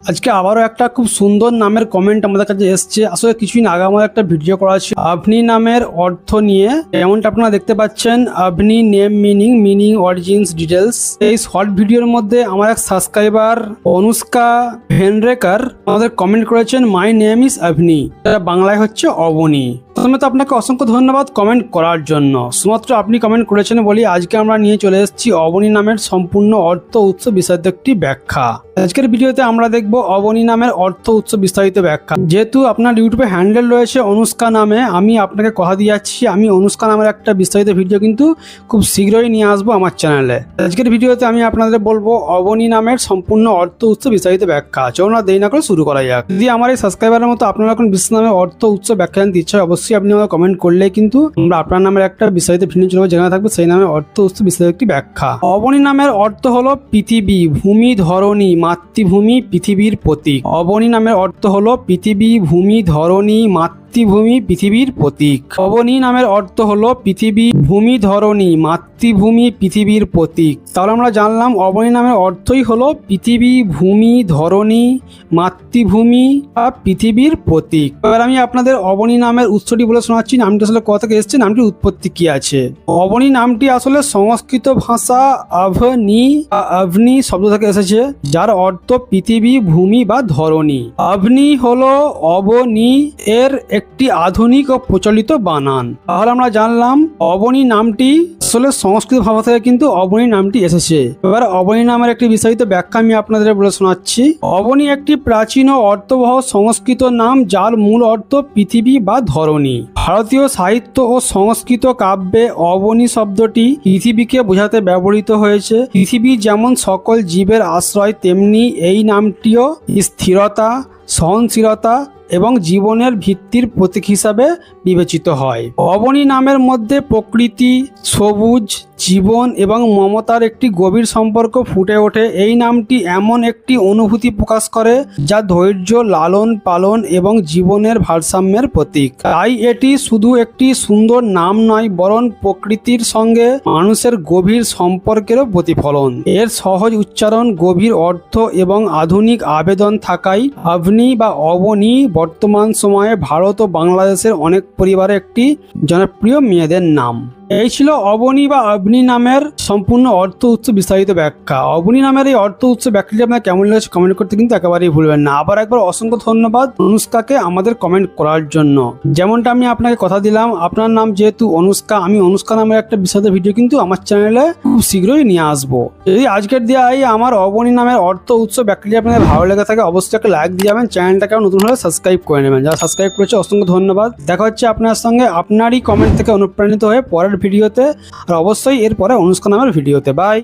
আজকে আবারও একটা খুব সুন্দর নামের কমেন্ট আমাদের কাছে এসছে। আসলে কিছুদিন আগে আমার একটা ভিডিও করা ছিল আভনি নামের অর্থ নিয়ে। যেমনটা আপনারা দেখতে পাচ্ছেন, Avani name meaning origins details. এই শর্ট ভিডিওর মধ্যে আমার এক সাবস্ক্রাইবার অনুষ্কা ভেনরেকার আমাদের কমেন্ট করেছেন, মাই নেম ইজ আভনি, এটা বাংলায় হচ্ছে অবনী। প্রথমে তো আপনাকে অসংখ্য ধন্যবাদ কমেন্ট করার জন্য। শুধুমাত্র আপনি কমেন্ট করেছেন বলি আজকে আমরা নিয়ে চলে এসেছি অবনী নামের সম্পূর্ণ অর্থ উৎস বিস্তারিত একটি ব্যাখ্যা। আজকের ভিডিওতে আমরা দেখব অবনী নামের অর্থ উৎস বিস্তারিত ব্যাখ্যা। যেহেতু আপনার ইউটিউবে হ্যান্ডেল রয়েছে অনুষ্কা নামে, আমি আপনাকে কথা দিয়ে যাচ্ছি আমি অনুষ্কা নামের একটা বিস্তারিত ভিডিও কিন্তু খুব শীঘ্রই নিয়ে আসবো আমার চ্যানেলে। আজকের ভিডিওতে আমি আপনাদের বলবো অবনী নামের সম্পূর্ণ অর্থ উৎস বিস্তারিত ব্যাখ্যা। চলুন না দেরি না করে শুরু করা যাক। যদি আমার এই সাবস্ক্রাইবারের মতো আপনারা এখন বিশ্ব নামের অর্থ উৎস ব্যাখ্যা জানতে ইচ্ছা অবশ্যই আপনি আমাকে কমেন্ট করলে কিন্তু আমরা আপনার নামের একটা বিস্তারিত ভিডিও চলবে, যেখানে থাকবে সেই নামের অর্থ উৎস বিস্তারিত একটি ব্যাখ্যা। অবনী নামের অর্থ হলো পৃথিবী, ভূমি, ধরণী, মাতৃভূমি, পৃথিবীর প্রতীক। অবনী নামের অর্থ হলো পৃথিবী, ভূমি, ধরণী, মাতৃভূমি, পৃথিবীর প্রতীক। অবনী নামের অর্থ হলো পৃথিবী, ভূমি, ধরণী, মাতৃভূমি, পৃথিবীর প্রতীক। তাহলে আমরা জানলাম অবনী নামের অর্থই হলো পৃথিবী, ভূমি, ধরণী, মাতৃভূমি আর পৃথিবীর প্রতীক। এবার আমি আপনাদের অবনী নামের উৎসটি বলে শোনাচ্ছি। নামটি আসলে কোথা থেকে এসেছে, নামটির উৎপত্তি কি আছে। অবনী নামটি আসলে সংস্কৃত ভাষা আভনি শব্দ থেকে এসেছে, যার অর্থ পৃথিবী, ভূমি বা ধরণী। আভনি হলো অবনী এর একটি আধুনিক ও প্রচলিত বানান। তাহলে আমরা জানলাম অবনী নামটি আসলে সংস্কৃত ভাষা থেকে কিন্তু অবনী নামটি এসেছে। এবার অবনী নামের একটি বিস্তারিত ব্যাখ্যা আমি আপনাদের বলে শোনাচ্ছি। অবনী একটি প্রাচীন ও অর্থবহ সংস্কৃত নাম, যার মূল অর্থ পৃথিবী বা ধরণী। ভারতীয় সাহিত্য ও সংস্কৃত কাব্যে অবনী শব্দটি পৃথিবীকে বোঝাতে ব্যবহৃত হয়েছে। পৃথিবী যেমন সকল জীবের আশ্রয়, তেমনি এই নামটিও স্থিরতা, সহনশীলতা এবং জীবনের ভিত্তির প্রতীক হিসাবে বিবেচিত হয়। অবনী নামের মধ্যে প্রকৃতি, সবুজ, জীবন এবং মমতার একটি গভীর সম্পর্ক ফুটে ওঠে। এই নামটি এমন একটি অনুভূতি প্রকাশ করে যা ধৈর্য, লালন পালন এবং জীবনের ভারসাম্যের প্রতীক। তাই এটি শুধু একটি সুন্দর নাম নয়, বরং প্রকৃতির সঙ্গে মানুষের গভীর সম্পর্কেরও প্রতিফলন। এর সহজ উচ্চারণ, গভীর অর্থ এবং আধুনিক আবেদন থাকায় আভনি বা অবনী বর্তমান সময়ে ভারত ও বাংলাদেশের অনেক পরিবারে একটি জনপ্রিয় মেয়েদের নাম। এই ছিল অবনী বা আভনি নামের সম্পূর্ণ অর্থ উৎস বিস্তারিত ব্যাখ্যা। অবনী নামের এই অর্থ উৎস ব্যাখ্যাটি আপনার কেমন লেগেছে কমেন্ট করতে কিন্তু একেবারেই ভুলবেন না। আবার একবার অসংখ্য ধন্যবাদ অনুষ্কাকে আমাদের কমেন্ট করার জন্য। যেমনটা আমি আপনাকে কথা দিলাম, আপনার নাম যেহেতু অনুষ্কা, আমি অনুষ্কা নামের একটা বিস্তারিত ভিডিও কিন্তু আমার চ্যানেলে খুব শীঘ্রই নিয়ে আসবো। যদি আজকের দেওয়াই আমার অবনী নামের অর্থ উৎস ব্যাখ্যাটি আপনাদের ভালো লেগে থাকে অবশ্যই একটা লাইক দিয়ে যাবেন, চ্যানেলটাকে নতুন হলে সাবস্ক্রাইব করে নেবেন। যারা সাবস্ক্রাইব করেছে অসংখ্য ধন্যবাদ। দেখা হচ্ছে আপনার সঙ্গে আপনারই কমেন্ট থেকে অনুপ্রাণিত হয়ে পরের ভিডিওতে, আর অবশ্যই এরপরে অনুষ্কা নামের ভিডিওতে। বাই।